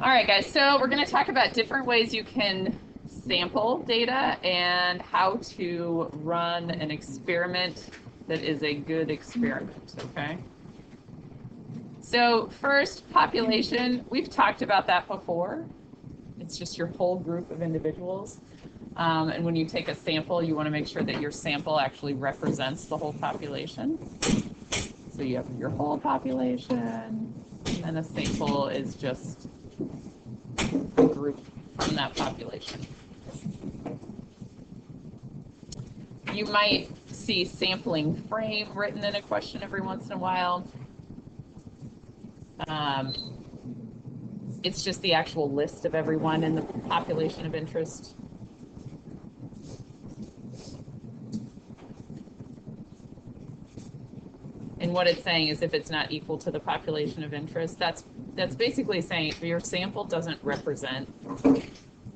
All right, guys, so we're going to talk about different ways you can sample data and how to run an experiment that is a good experiment, okay? So first, population. We've talked about that before. It's just your whole group of individuals. And when you take a sample, you want to make sure that your sample actually represents the whole population. So you have your whole population, and a sample is just a group from that population. You might see sampling frame written in a question every once in a while. It's just the actual list of everyone in the population of interest. And what it's saying is if it's not equal to the population of interest, that's basically saying if your sample doesn't represent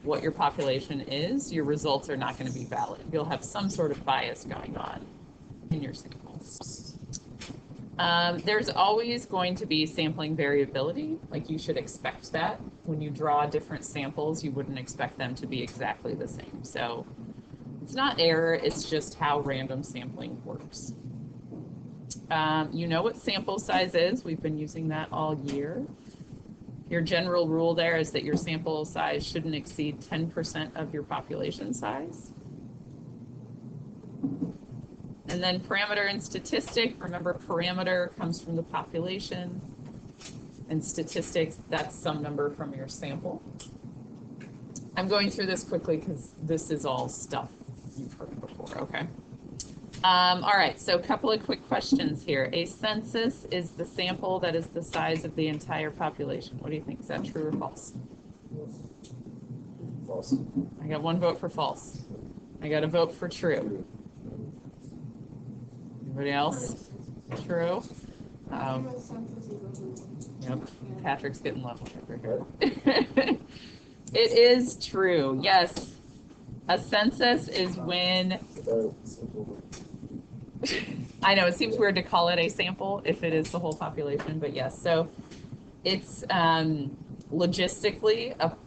what your population is, your results are not going to be valid. You'll have some sort of bias going on in your sample. There's always going to be sampling variability. Like, you should expect that. When you draw different samples, you wouldn't expect them to be exactly the same. So it's not error, it's just how random sampling works. You know what sample size is. We've been using that all year. Your general rule there is that your sample size shouldn't exceed 10% of your population size. And then parameter and statistic. Remember, parameter comes from the population, and statistics, that's some number from your sample. I'm going through this quickly because this is all stuff you've heard before, okay? All right, so a couple of quick questions here. A census is the sample that is the size of the entire population. What do you think? Is that true or false? False. I got one vote for false. I got a vote for true. Anybody else? True? Yep, Patrick's getting level over here. It is true, yes. A census is when... I know, it seems weird to call it a sample if it is the whole population, but yes. So it's logistically a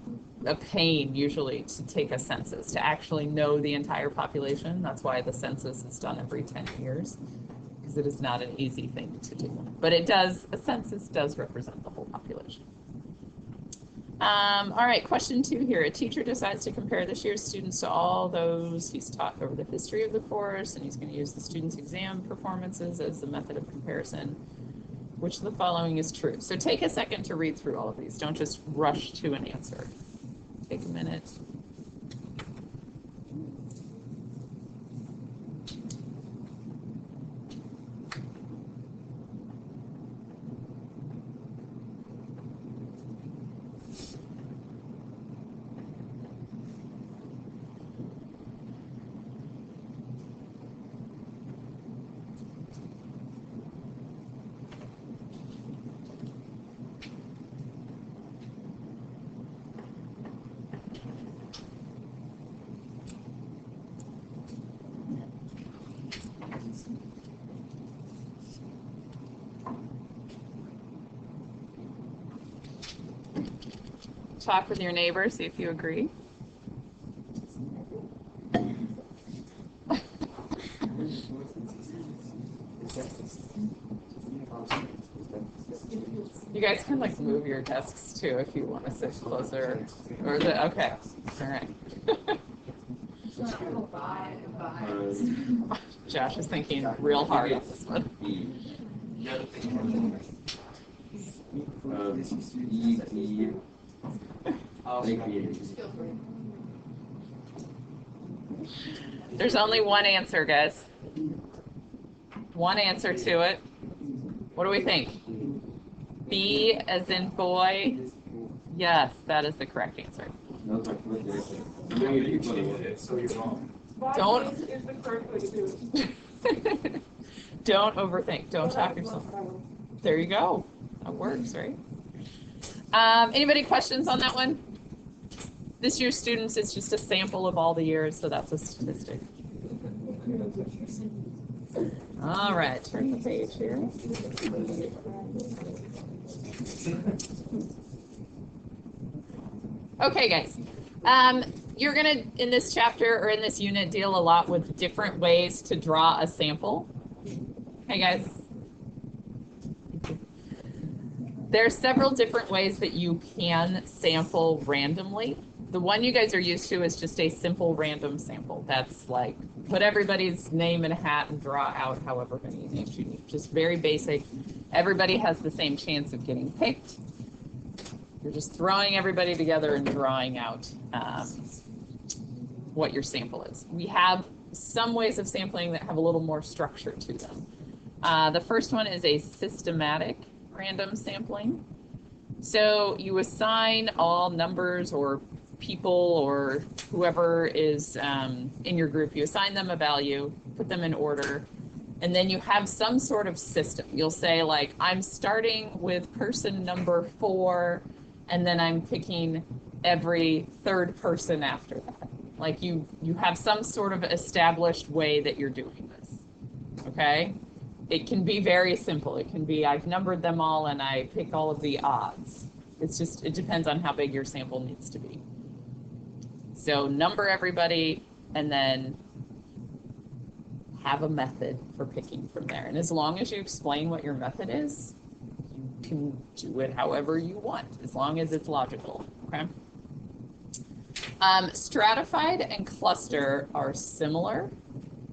pain usually to take a census, to actually know the entire population. That's why the census is done every 10 years, because it is not an easy thing to do. But it does, a census does represent the whole population. All right, question 2 here. A teacher decides to compare this year's students to all those he's taught over the history of the course, and he's going to use the students' exam performances as the method of comparison. Which of the following is true? So take a second to read through all of these. Don't just rush to an answer. Take a minute. Talk with your neighbor, see if you agree. You guys can like move your desks too if you want to sit closer. Or is it okay? All right. Josh is thinking real hard on this one. There's only one answer, guys. One answer to it. What do we think? B as in boy. Yes, that is the correct answer. Don't overthink. Don't talk yourself. There you go. That works, right? Anybody questions on that one? This year's students is just a sample of all the years, so that's a statistic. All right, turn the page here. Okay, guys. You're gonna, in this chapter or in this unit, deal a lot with different ways to draw a sample. Hey, guys. There are several different ways that you can sample randomly. The one you guys are used to is just a simple random sample. That's like put everybody's name in a hat and draw out however many names you need. Just very basic. Everybody has the same chance of getting picked. You're just throwing everybody together and drawing out what your sample is. We have some ways of sampling that have a little more structure to them. The first one is a systematic random sampling. So you assign all numbers or people or whoever is in your group, you assign them a value, put them in order, and then you have some sort of system. You'll say, like, I'm starting with person number 4, and then I'm picking every third person after that. Like you have some sort of established way that you're doing this, okay? It can be very simple. It can be, I've numbered them all and I pick all of the odds. It's just, it depends on how big your sample needs to be. So number everybody and then have a method for picking from there. And as long as you explain what your method is, you can do it however you want, as long as it's logical, okay? Stratified and cluster are similar.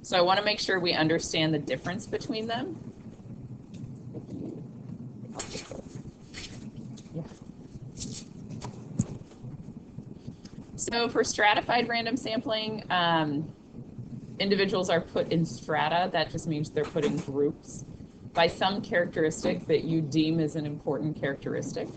So I want to make sure we understand the difference between them. Yeah. So for stratified random sampling, individuals are put in strata. That just means they're put in groups by some characteristic that you deem as an important characteristic.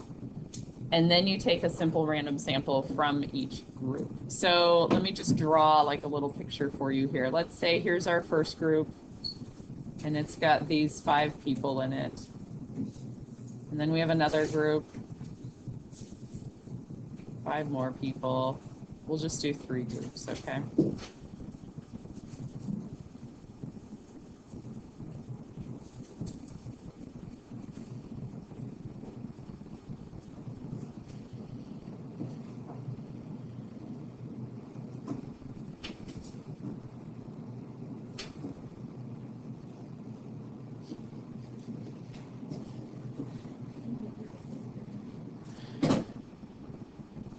And then you take a simple random sample from each group. So let me just draw like a little picture for you here. Let's say here's our first group, and it's got these 5 people in it. And then we have another group, 5 more people. We'll just do 3 groups, okay?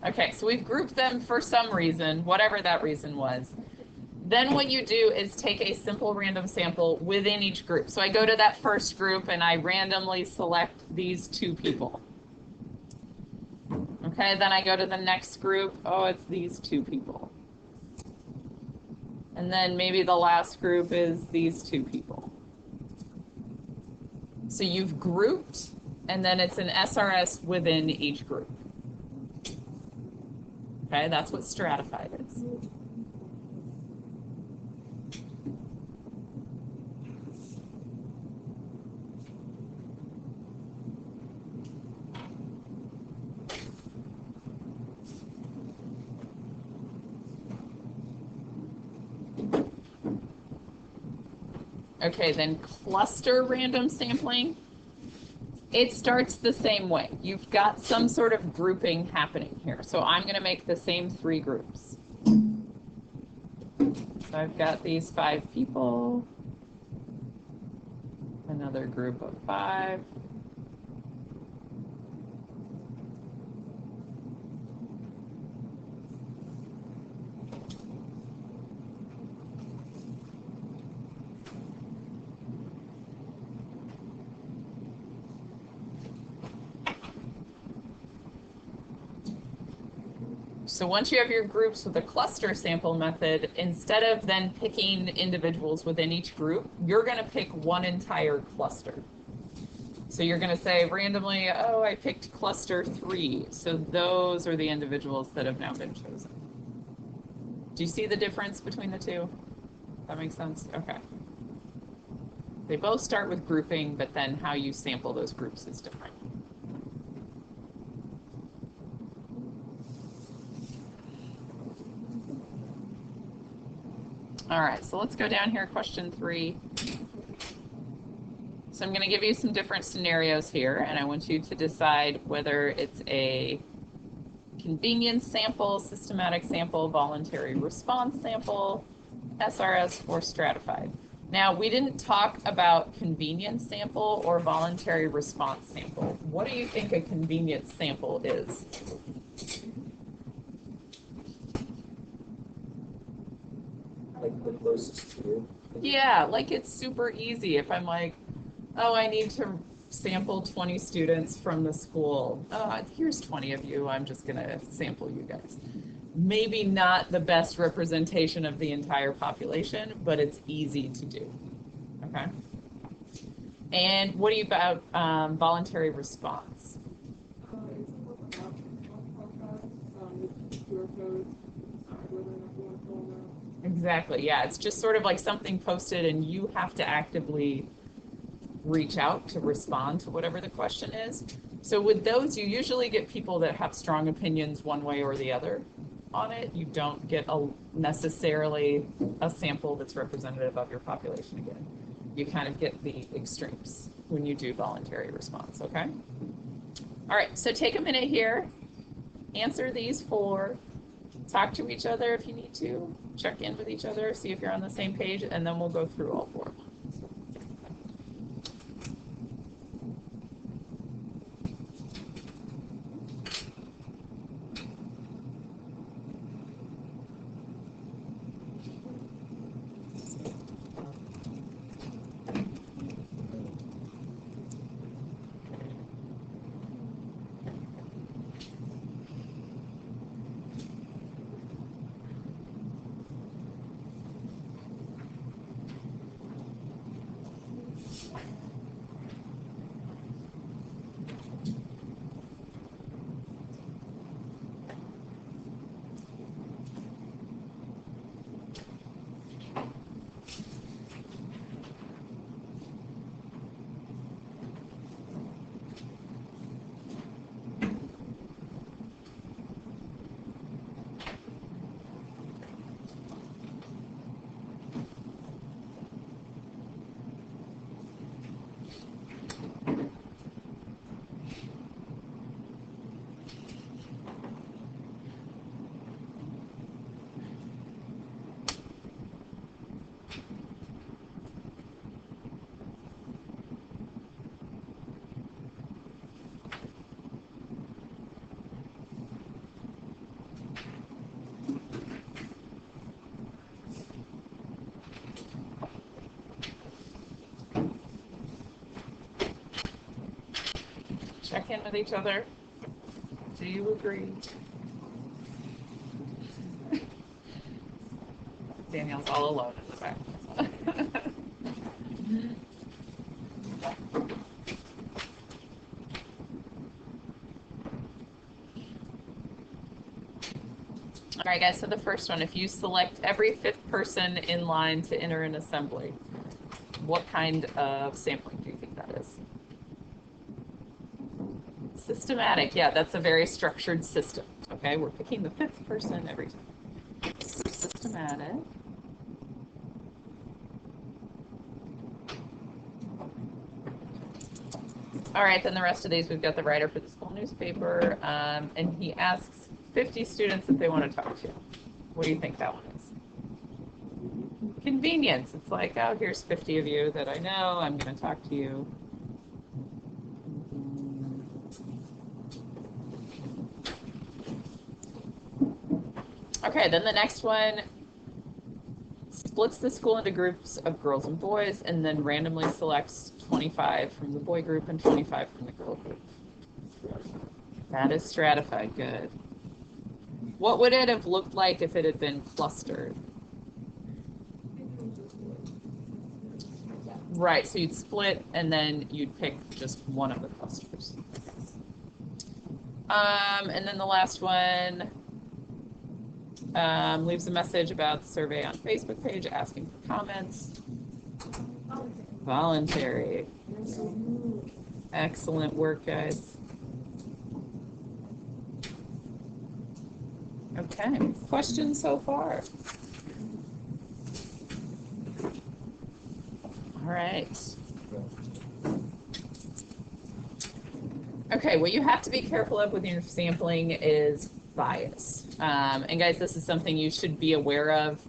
Okay, so we've grouped them for some reason, whatever that reason was. Then what you do is take a simple random sample within each group. So I go to that first group and I randomly select these 2 people. Okay, then I go to the next group. Oh, it's these 2 people. And then maybe the last group is these 2 people. So you've grouped, and then it's an SRS within each group. Okay, that's what stratified is. Okay, then cluster random sampling. It starts the same way. You've got some sort of grouping happening here. So I'm going to make the same 3 groups. So I've got these 5 people, another group of 5. So once you have your groups with a cluster sample method, instead of then picking individuals within each group, you're going to pick one entire cluster. So you're going to say randomly, oh, I picked cluster 3. So those are the individuals that have now been chosen. Do you see the difference between the two? That makes sense? Okay. They both start with grouping, but then how you sample those groups is different. All right, so let's go down here, question 3. So I'm going to give you some different scenarios here, and I want you to decide whether it's a convenience sample, systematic sample, voluntary response sample, SRS, or stratified. Now, we didn't talk about convenience sample or voluntary response sample. What do you think a convenience sample is? Like the closest to you. Yeah, like it's super easy. If I'm like, oh, I need to sample 20 students from the school. Oh, here's 20 of you. I'm just going to sample you guys. Maybe not the best representation of the entire population, but it's easy to do. Okay. And what about voluntary response? Exactly. Yeah, it's just sort of like something posted and you have to actively reach out to respond to whatever the question is. So with those, you usually get people that have strong opinions one way or the other on it. You don't get necessarily a sample that's representative of your population again. You kind of get the extremes when you do voluntary response, okay? All right, so take a minute here, answer these four, talk to each other if you need to, check in with each other, see if you're on the same page, and then we'll go through all four. Check in with each other. Do you agree? Danielle's all alone in the back. All right, guys, so the first one, if you select every fifth person in line to enter an assembly, what kind of sampling do you think that is? Systematic, yeah, that's a very structured system. Okay, we're picking the fifth person every time. Systematic. All right, then the rest of these, we've got the writer for the school newspaper, and he asks 50 students if they want to talk to you. What do you think that one is? Convenience. It's like, oh, here's 50 of you that I know. I'm going to talk to you. Okay, then the next one splits the school into groups of girls and boys, and then randomly selects 25 from the boy group and 25 from the girl group. That is stratified. Good. What would it have looked like if it had been clustered? Right, so you'd split and then you'd pick just one of the clusters. And then the last one leaves a message about the survey on Facebook page asking for comments. Voluntary. Excellent work, guys. Okay, questions so far? All right. Okay, what you have to be careful of with your sampling is bias. And guys, this is something you should be aware of,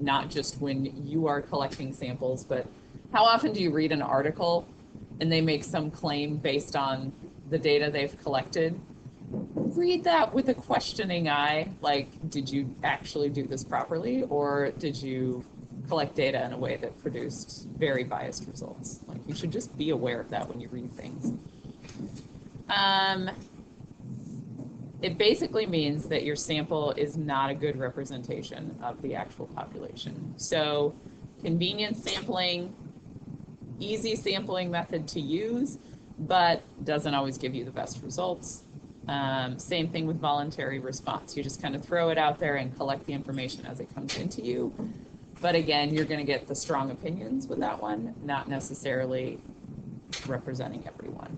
not just when you are collecting samples, but how often do you read an article and they make some claim based on the data they've collected? Read that with a questioning eye, like, did you actually do this properly, or did you collect data in a way that produced very biased results? Like, you should just be aware of that when you read things. It basically means that your sample is not a good representation of the actual population. So convenient sampling, easy sampling method to use, but doesn't always give you the best results. Same thing with voluntary response. You just kind of throw it out there and collect the information as it comes into you. But again, you're going to get the strong opinions with that one, not necessarily representing everyone.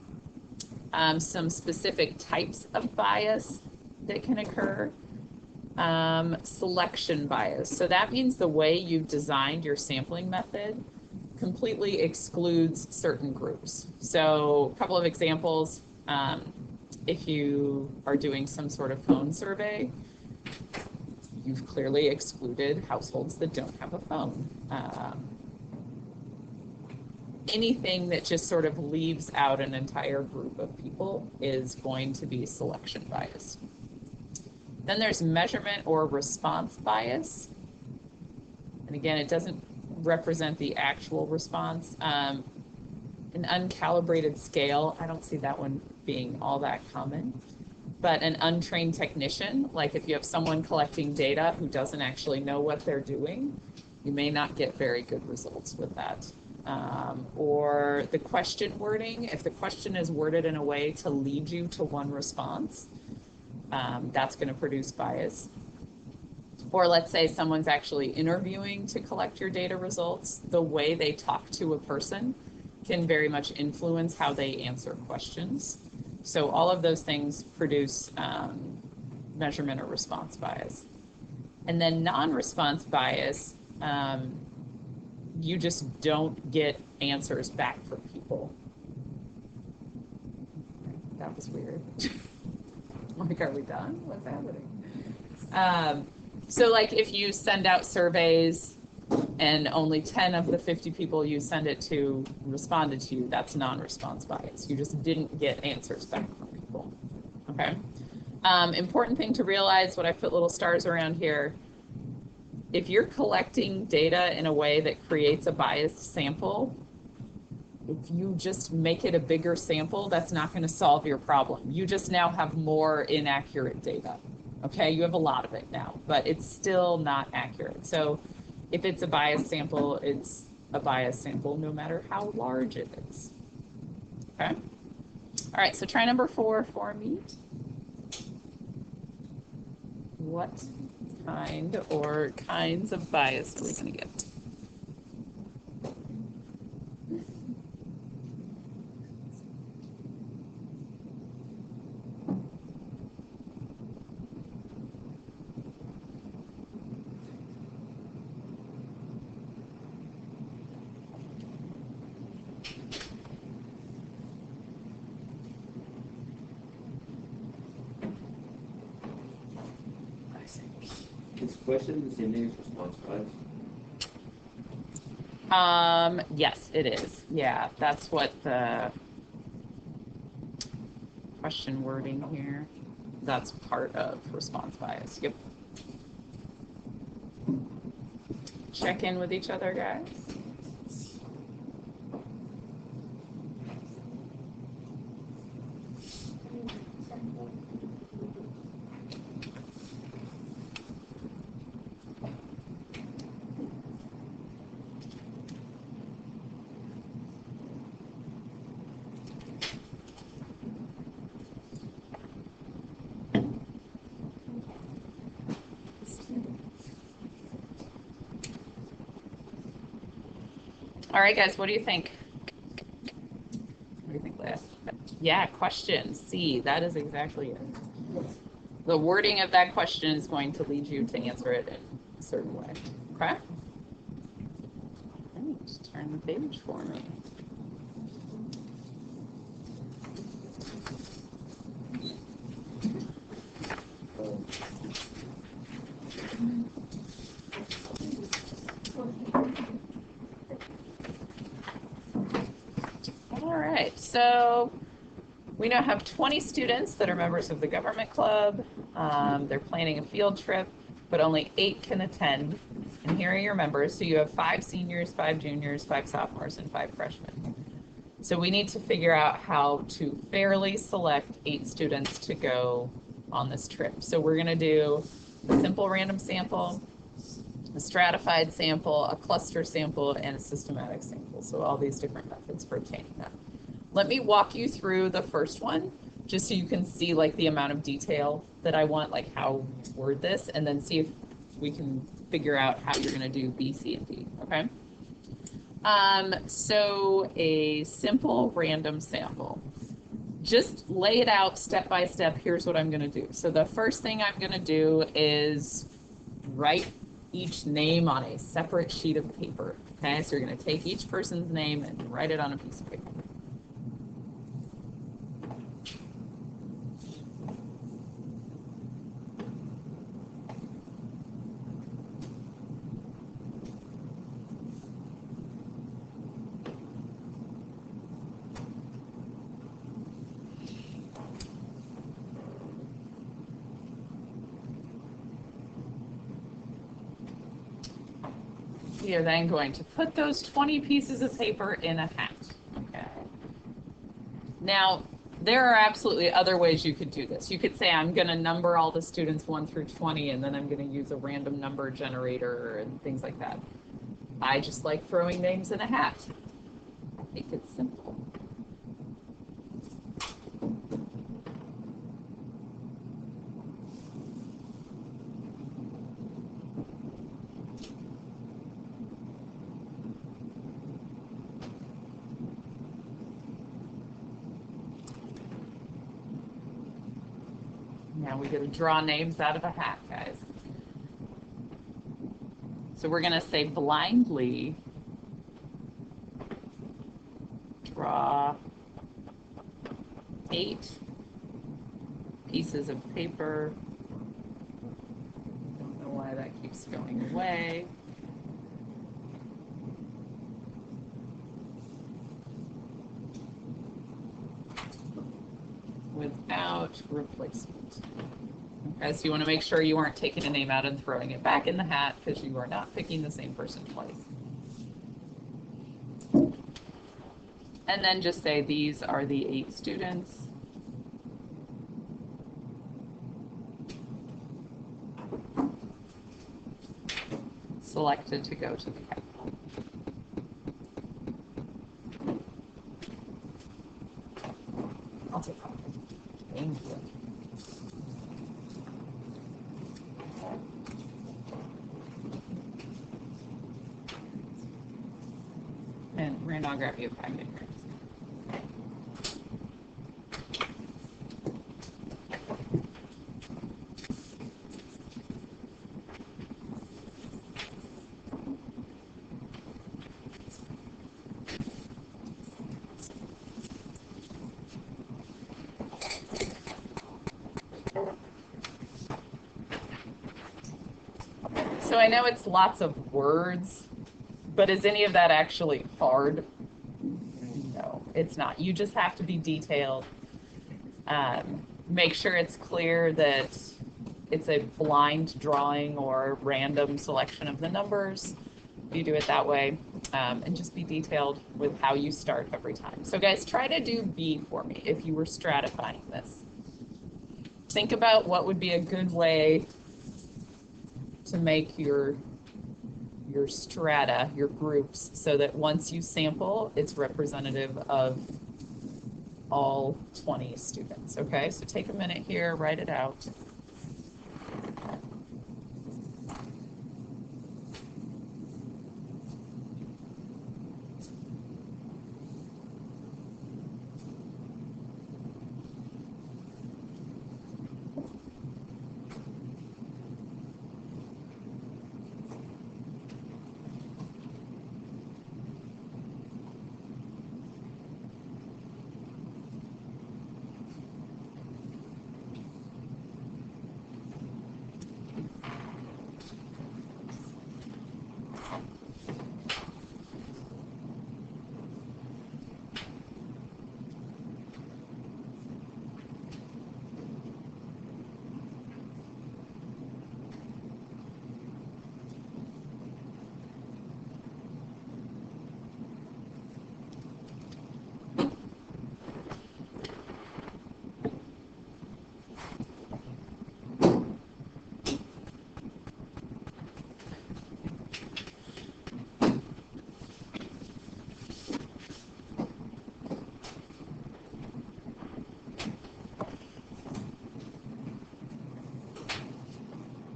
Some specific types of bias that can occur. Selection bias. So that means the way you've designed your sampling method completely excludes certain groups. So a couple of examples. If you are doing some sort of phone survey, you've clearly excluded households that don't have a phone. Anything that just sort of leaves out an entire group of people is going to be selection bias. Then there's measurement or response bias. And again, it doesn't represent the actual response. An uncalibrated scale, I don't see that one being all that common. But an untrained technician, like if you have someone collecting data who doesn't actually know what they're doing, you may not get very good results with that. Or the question wording, if the question is worded in a way to lead you to one response, that's going to produce bias. Or let's say someone's actually interviewing to collect your data results, the way they talk to a person can very much influence how they answer questions. So all of those things produce measurement or response bias. And then non-response bias, you just don't get answers back from people. That was weird. Like, are we done? What's happening? So like if you send out surveys and only 10 of the 50 people you send it to responded to you, that's non-response bias. You just didn't get answers back from people. Okay. Important thing to realize, what I put little stars around here, if you're collecting data in a way that creates a biased sample, if you just make it a bigger sample, that's not going to solve your problem. You just now have more inaccurate data. Okay, you have a lot of it now, but it's still not accurate. So if it's a biased sample, it's a biased sample no matter how large it is. Okay? All right, so try number 4 for me. What kind or kinds of bias are we going to get? Is question the same thing as response bias? Yes, it is. Yeah, that's what the question wording here, that's part of response bias. Yep. Check in with each other, guys. All right, guys, what do you think? What do you think, Leah? Yeah, question C. That is exactly it. The wording of that question is going to lead you to answer it in a certain way. Okay? Just turn the page for me. So we now have 20 students that are members of the government club. They're planning a field trip, but only 8 can attend. And here are your members. So you have 5 seniors, 5 juniors, 5 sophomores, and 5 freshmen. So we need to figure out how to fairly select 8 students to go on this trip. So we're going to do a simple random sample, a stratified sample, a cluster sample, and a systematic sample. So all these different methods for obtaining that. Let me walk you through the first one, just so you can see like the amount of detail that I want, like how to word this, and then see if we can figure out how you're going to do B, C, and D, okay? So a simple random sample. Just lay it out step by step. Here's what I'm going to do. So the first thing I'm going to do is write each name on a separate sheet of paper. Okay, so you're going to take each person's name and write it on a piece of paper. We are then going to put those 20 pieces of paper in a hat. Okay. Now, there are absolutely other ways you could do this. You could say, I'm going to number all the students 1 through 20, and then I'm going to use a random number generator and things like that. I just like throwing names in a hat. I think it's simple. Now we get to draw names out of a hat, guys. So we're going to say blindly draw 8 pieces of paper. Don't know why that keeps going away. Without replacement. Okay, so you want to make sure you aren't taking a name out and throwing it back in the hat, because you are not picking the same person twice. And then just say these are the 8 students. Selected to go to the Capitol. I'll take off. Thank you. And Rand, I'll grab you a packet. So I know it's lots of words, but is any of that actually hard? No, it's not. You just have to be detailed. Make sure it's clear that it's a blind drawing or random selection of the numbers. You do it that way, and just be detailed with how you start every time. So guys, try to do B for me if you were stratifying this. Think about what would be a good way to make your strata, your groups, so that once you sample, it's representative of all 20 students, okay? So take a minute here, write it out.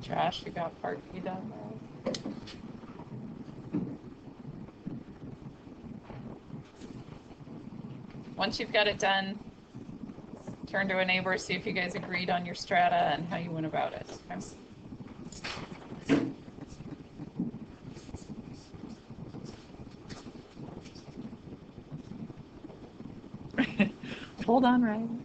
Josh, you got part B done there? Once you've got it done, turn to a neighbor, see if you guys agreed on your strata and how you went about it. Okay? Hold on, Ryan.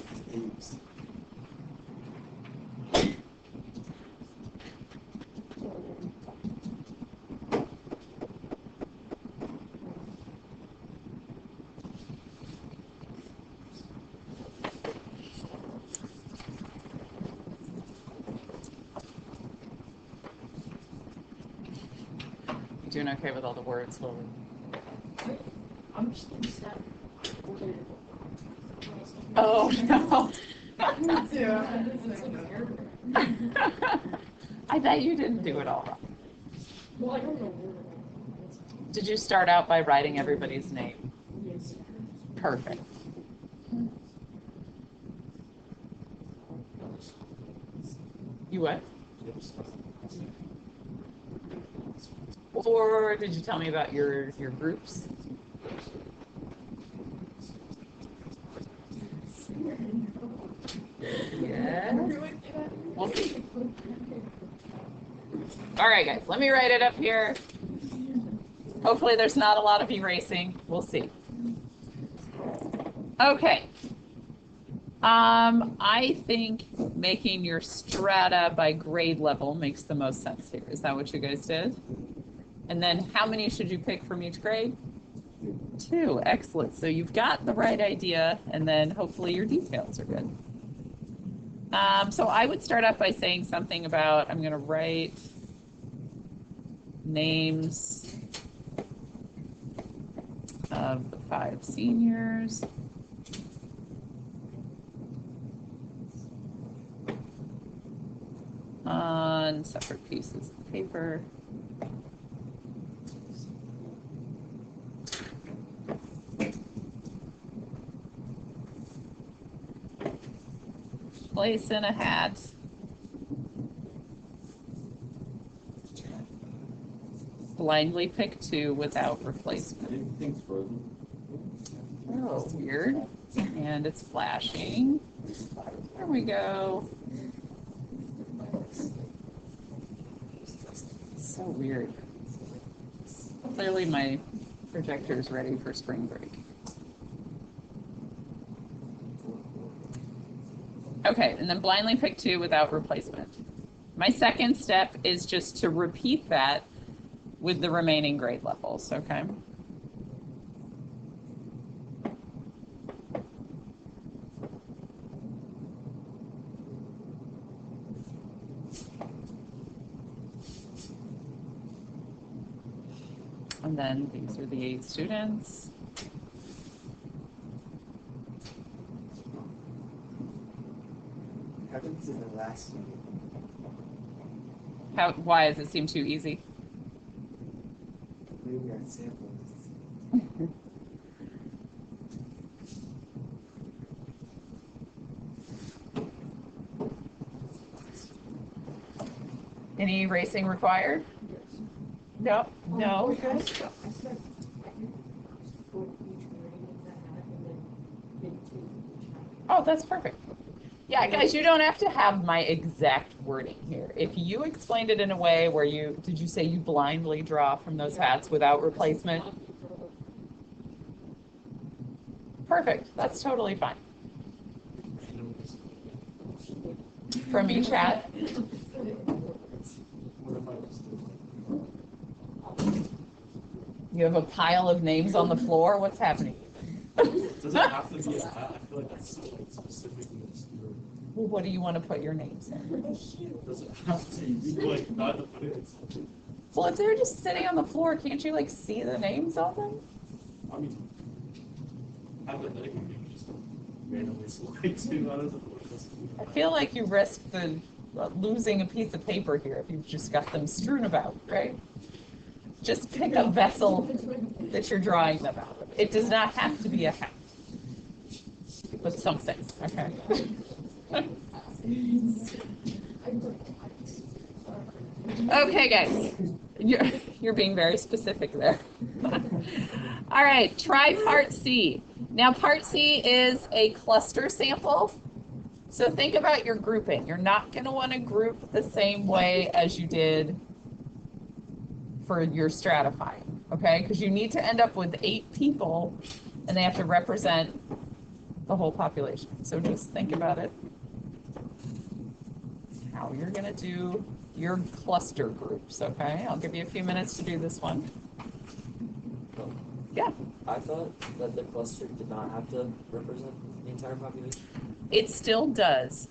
Yeah. You doing okay with all the words, Lily? I'm just sad. Oh, no. I bet you didn't do it all wrong. Well, I don't know. Did you start out by writing everybody's name? Yes. Perfect. You what? Or did you tell me about your groups? Yeah. We'll see. All right, guys, let me write it up here. Hopefully there's not a lot of erasing. We'll see. Okay. I think making your strata by grade level makes the most sense here. Is that what you guys did? And then how many should you pick from each grade? 2. Excellent. So you've got the right idea, and then hopefully your details are good. So I would start off by saying something about, I'm going to write names of the 5 seniors. On separate pieces of paper. Place in a hat. Blindly pick 2 without replacement. Oh, weird. And it's flashing. There we go. So weird. Clearly my projector is ready for spring break. Okay, and then blindly pick 2 without replacement. My second step is just to repeat that with the remaining grade levels, okay? And then these are the 8 students. Happens in the last meeting. Why does it seem too easy? Maybe our samples. Any erasing required? Yes. No, no, I good. said, I think for each grading that I had, and then maybe two each time. Oh, that's perfect. Yeah, guys, you don't have to have my exact wording here. If you explained it in a way where did you say you blindly draw from those hats without replacement? Perfect, that's totally fine. From each hat? You have a pile of names on the floor? What's happening? Does it have to be a hat? I feel like that's so like specifically obscure. Well, what do you want to put your names in? Does it have to be like not to put it in something? Well, if they're just sitting on the floor, can't you like see the names on them? I mean, hypothetically, you could just randomly select two out of the four. I feel like you risk losing a piece of paper here if you've just got them strewn about, right? Just pick a vessel that you're drawing them out of. It does not have to be a hat, but something, okay? Okay, guys, you're being very specific there. All right, try part C. Now, part C is a cluster sample. So think about your grouping. You're not going to want to group the same way as you did for your stratifying, okay? Because you need to end up with 8 people, and they have to represent the whole population. So just think about it, how you're going to do your cluster groups, okay? I'll give you a few minutes to do this one. Yeah. I thought that the cluster did not have to represent the entire population. It still does,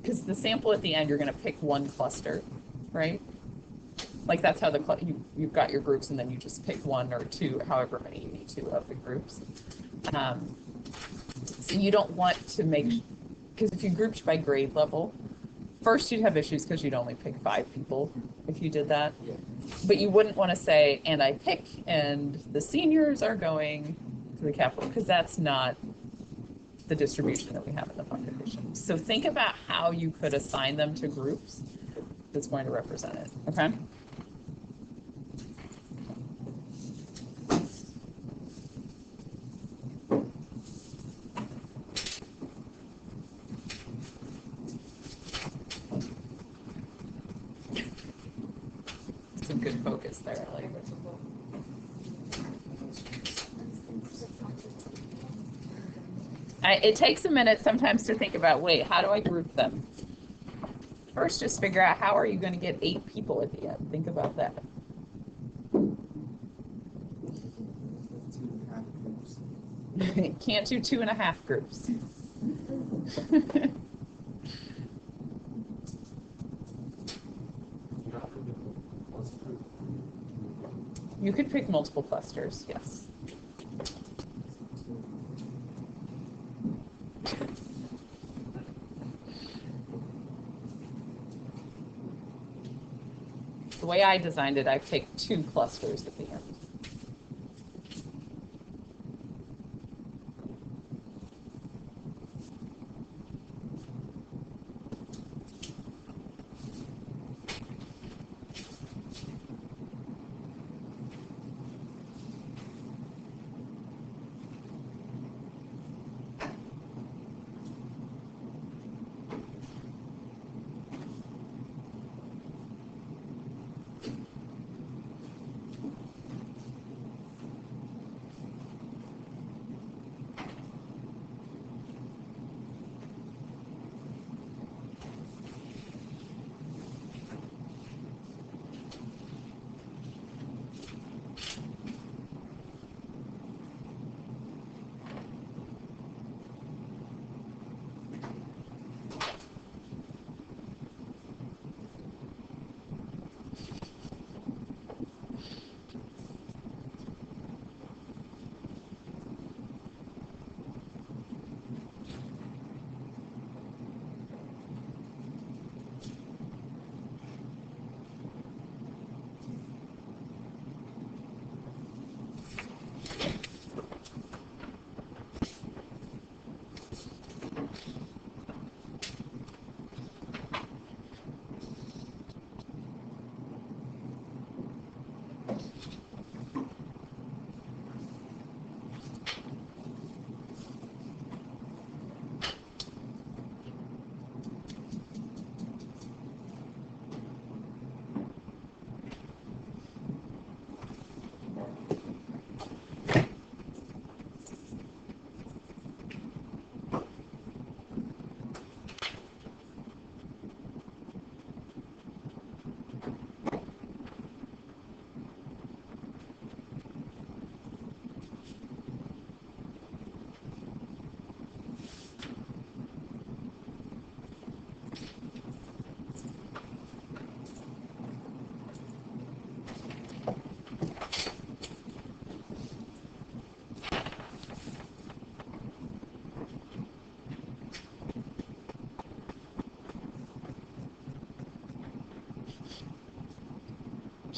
because the sample at the end, you're going to pick one cluster, right? Like that's how you've got your groups, and then you just pick 1 or 2, however many you need to of the groups. So you don't want to make, because if you grouped by grade level, first you'd have issues because you'd only pick 5 people if you did that. Yeah. But you wouldn't want to say, and I pick, and the seniors are going to the capital, because that's not the distribution that we have in the population. So think about how you could assign them to groups that's going to represent it, okay? Some good focus there, I like it. It takes a minute sometimes to think about, wait, how do I group them? First, just figure out how are you going to get 8 people at the end. Think about that. Can't do 2.5 groups. You could pick multiple clusters, yes. The way I designed it, I picked 2 clusters at the end.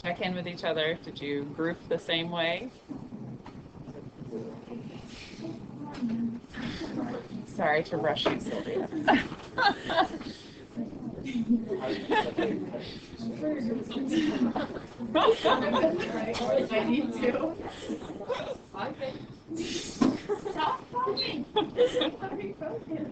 check in with each other. Did you group the same way? Sorry to rush you, Sylvia. I need to. Okay. Stop talking. Let me focus.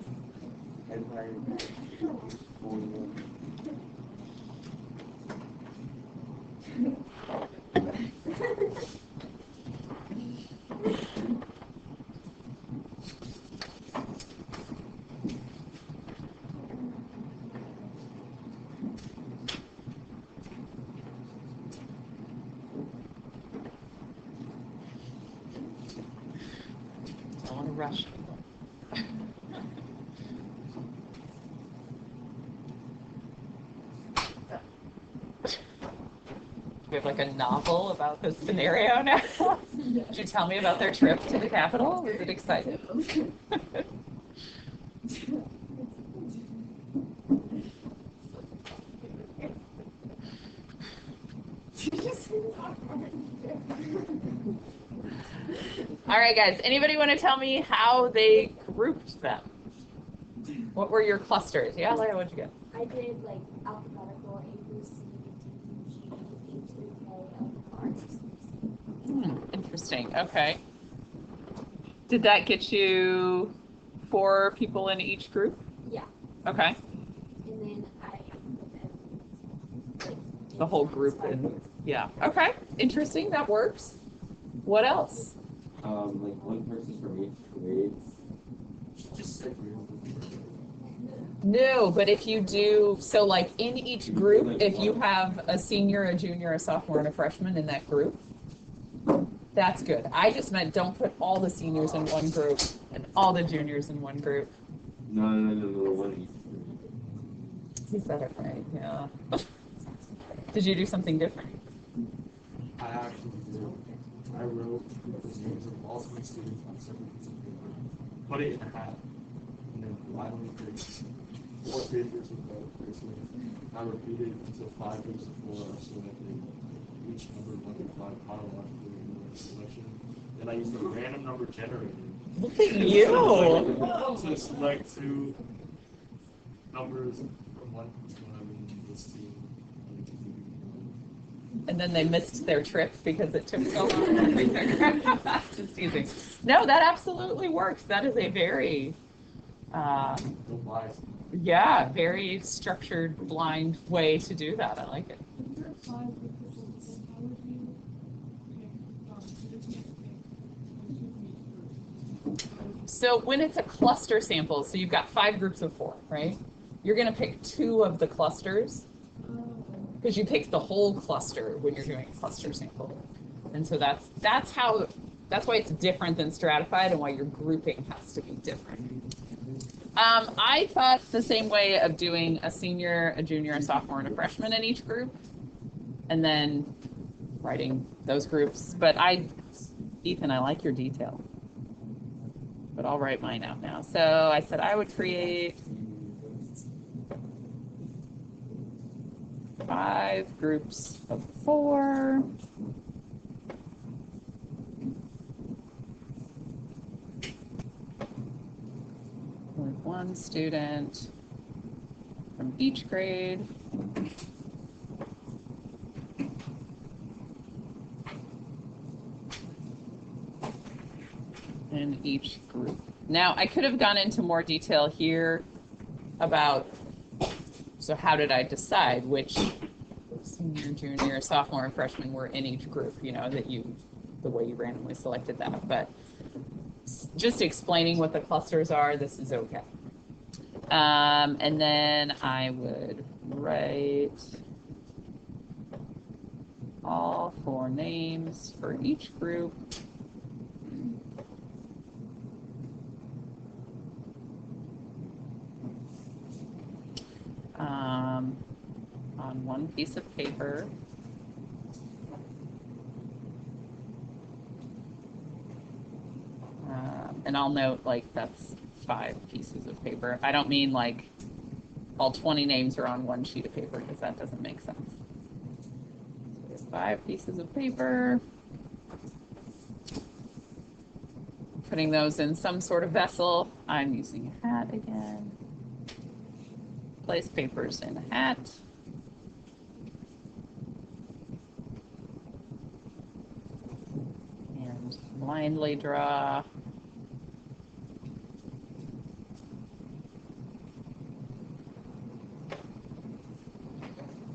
Don't want to rush. We have like a novel about this scenario now. Should you tell me about their trip to the Capitol? Was it exciting? All right, guys. Anybody want to tell me how they grouped them? What were your clusters? Yeah, Leia, what'd you get? I did like alphabetical A through C, D through G, H through K, L through R. Interesting. Okay. Did that get you 4 people in each group? Yeah. Okay. And then I put them like The whole group in. Yeah. Okay. Interesting. That works. What else? Like one person from each grade. Just say No, but if you do, so like in each group, if you have a senior, a junior, a sophomore, and a freshman in that group, that's good. I just meant don't put all the seniors in one group and all the juniors in one group. No, one each grade. You said it right, yeah. Did you do something different? I actually did. I wrote the names of all 3 students on separate pieces of paper, put it in a hat, and then finally picked 4 papers with both person. I repeated until 5 groups of 4 are selected, each number 1 to 5 chronologically in the selection. Then I used a random number generator Look at you. to select 2 numbers from one in this team. And then they missed their trip because it took so long. Just teasing. No, that absolutely works. That is a very, No bias. yeah, very structured, blind way to do that. I like it. So when it's a cluster sample, so you've got 5 groups of 4, right? You're going to pick 2 of the clusters because you pick the whole cluster when you're doing a cluster sample. And so that's why it's different than stratified and why your grouping has to be different. I thought the same way of doing a senior, a junior, a sophomore, and a freshman in each group, and then writing those groups. But Ethan, I like your detail. But I'll write mine out now. So I said I would create 5 groups of 4. With 1 student from each grade. In each group. Now, I could have gone into more detail here about, so how did I decide which senior, junior, sophomore, and freshman were in each group, you know, the way you randomly selected that. But just explaining what the clusters are, this is okay. And then I would write all 4 names for each group. On 1 piece of paper. And I'll note, like, that's 5 pieces of paper. I don't mean, like, all 20 names are on 1 sheet of paper, because that doesn't make sense. So 5 pieces of paper. Putting those in some sort of vessel. I'm using a hat again. Place papers in a hat. And blindly draw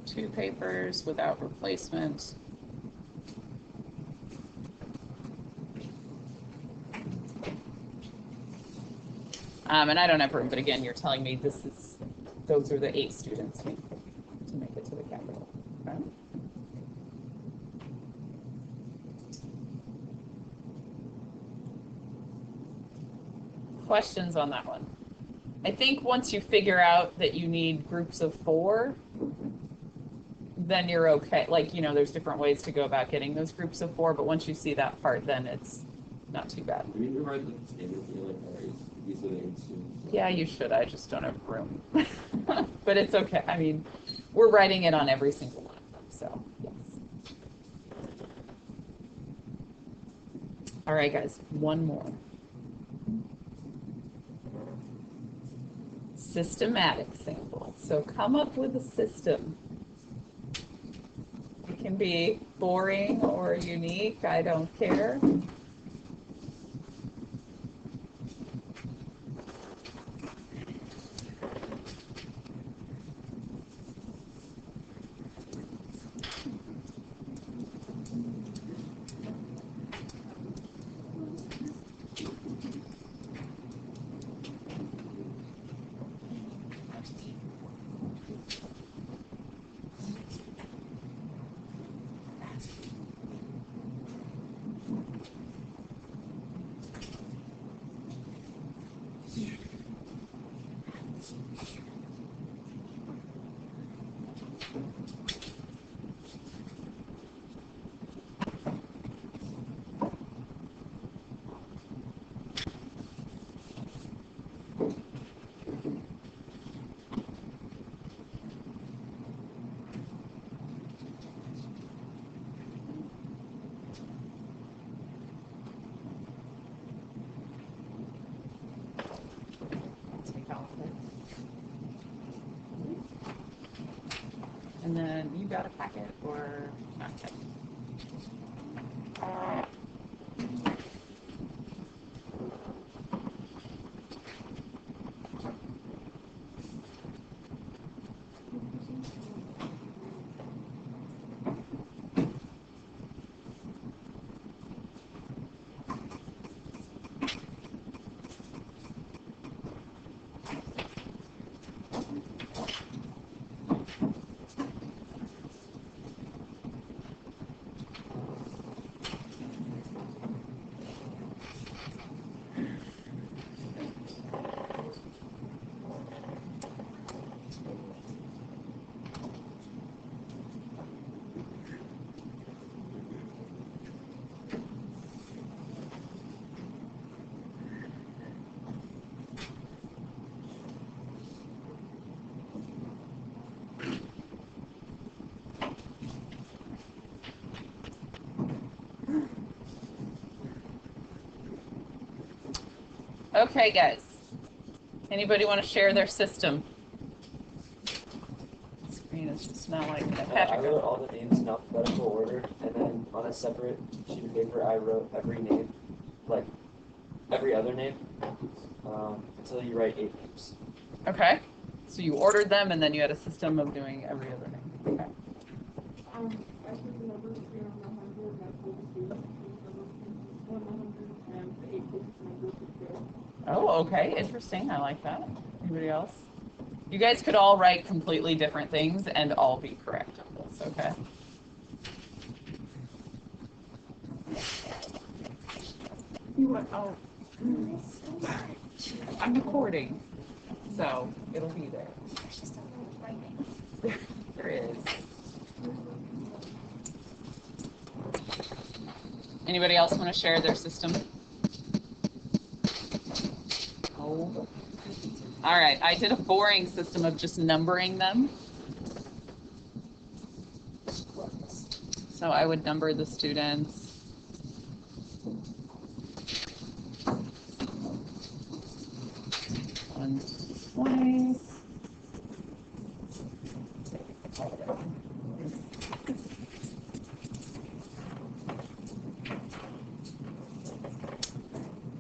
two papers without replacement. And I don't have room, but again, you're telling me those are the 8 students to make it to the Capitol. Okay. Questions on that one? I think once you figure out that you need groups of 4, then you're okay. Like, you know, there's different ways to go about getting those groups of 4, but once you see that part, then it's not too bad. Do we memorize the standard for like alright, these are the 8 students? Yeah, you should. I just don't have room. But it's okay. I mean, we're writing it on every single one of them, so yes. All right, guys, one more. Systematic sample. So come up with a system. It can be boring or unique. I don't care. And then you got a packet or not? Okay, guys. Anybody want to share their system? The screen is just not like that. I Patrick. wrote all the names in alphabetical order, and then on a separate sheet of paper, I wrote every name, like every other name, until you write 8 names. Okay. So you ordered them, and then you had a system of doing every other name. Okay. I put the numbers here on the 100, and I put the students on the 100, and the 8 digits numbers is there. Oh, okay. Interesting. I like that. Anybody else? You guys could all write completely different things and all be correct on this, okay? You want, oh. I'm recording, so it'll be there. There's just a little writing. There is. Anybody else want to share their system? Oh. All right, I did a boring system of just numbering them. So I would number the students. One to 20.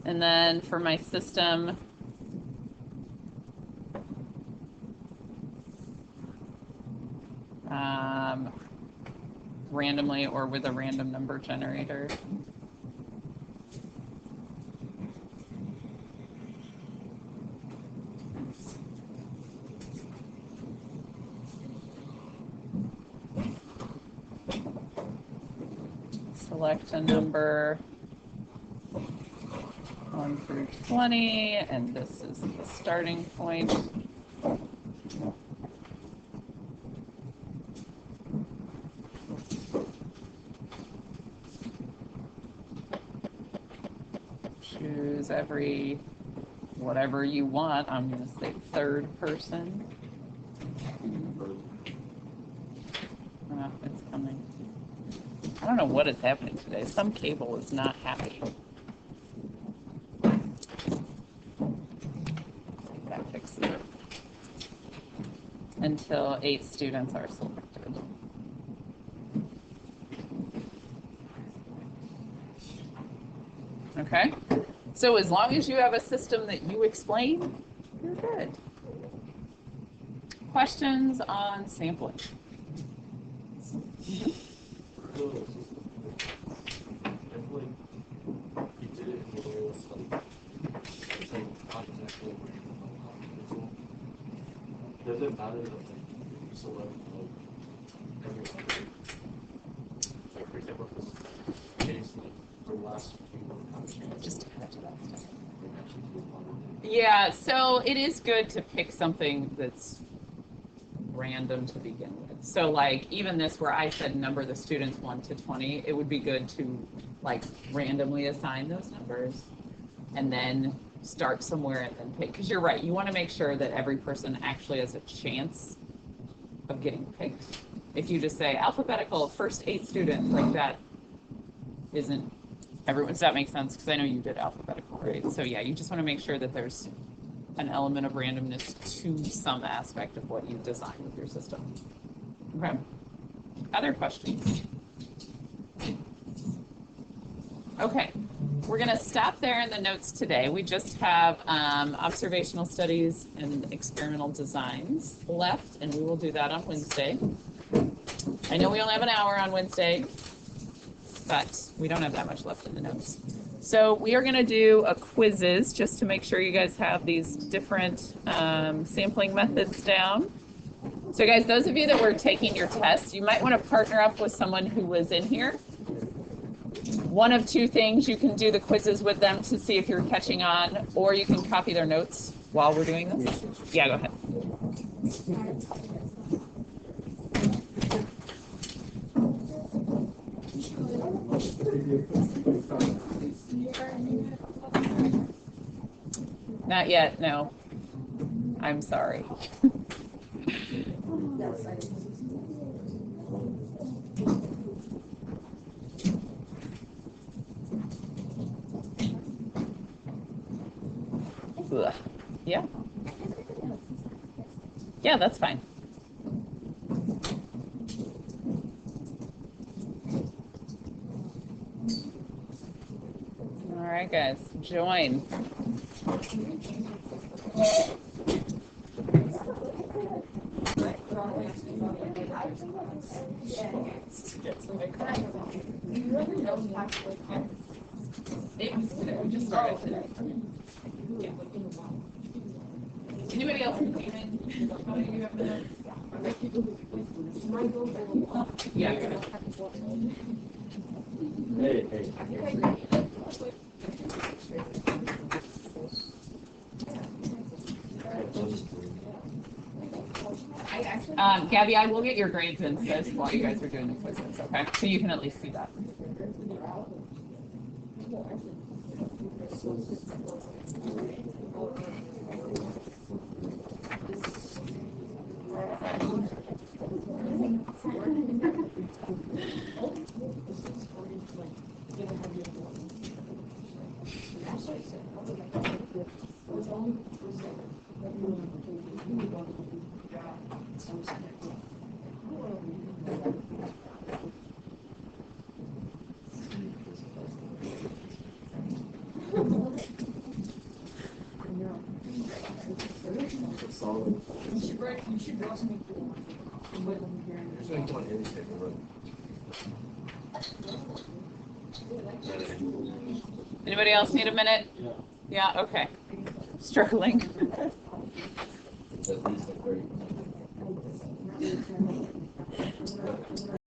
And then for my system, randomly or with a random number generator. Select a number 1 through 20, and this is the starting point. Choose every whatever you want. I'm going to say third person. Oh, it's coming. I don't know what is happening today. Some cable is not happy. That fixes it. Until 8 students are selected. Okay? So as long as you have a system that you explain, you're good. Questions on sampling? Does it matter that you select every country? Like for example, this case for the last few Just add it to that stuff. Yeah, so it is good to pick something that's random to begin with. So like even this where I said number the students 1 to 20, it would be good to like randomly assign those numbers and then start somewhere and then pick. Because you're right, you want to make sure that every person actually has a chance of getting picked. If you just say alphabetical, first 8 students, like that isn't everyone. Does that make sense? Because I know you did alphabetical, right? So yeah, you just want to make sure that there's an element of randomness to some aspect of what you design with your system. Okay. Other questions? Okay. We're going to stop there in the notes today. We just have observational studies and experimental designs left, and we will do that on Wednesday. I know we only have an hour on Wednesday, but we don't have that much left in the notes. So we are going to do a quizzes just to make sure you guys have these different sampling methods down. So guys, those of you that were taking your test, you might want to partner up with someone who was in here. One of 2 things, you can do the quizzes with them to see if you're catching on, or you can copy their notes while we're doing this. Yeah, go ahead. Not yet, no. I'm sorry. Ugh. Yeah. Yeah, that's fine. All right, guys, join. We just started today. Yeah. Anybody else in payment? How do you have the notes? Yeah. Gabby, I will get your grades in this while you guys are doing the quizzes, okay? So you can at least see that. Solid. You should draw something cool. There's no point in anything, but- Anybody else need a minute? Yeah. Yeah, okay. Struggling. At least a 30.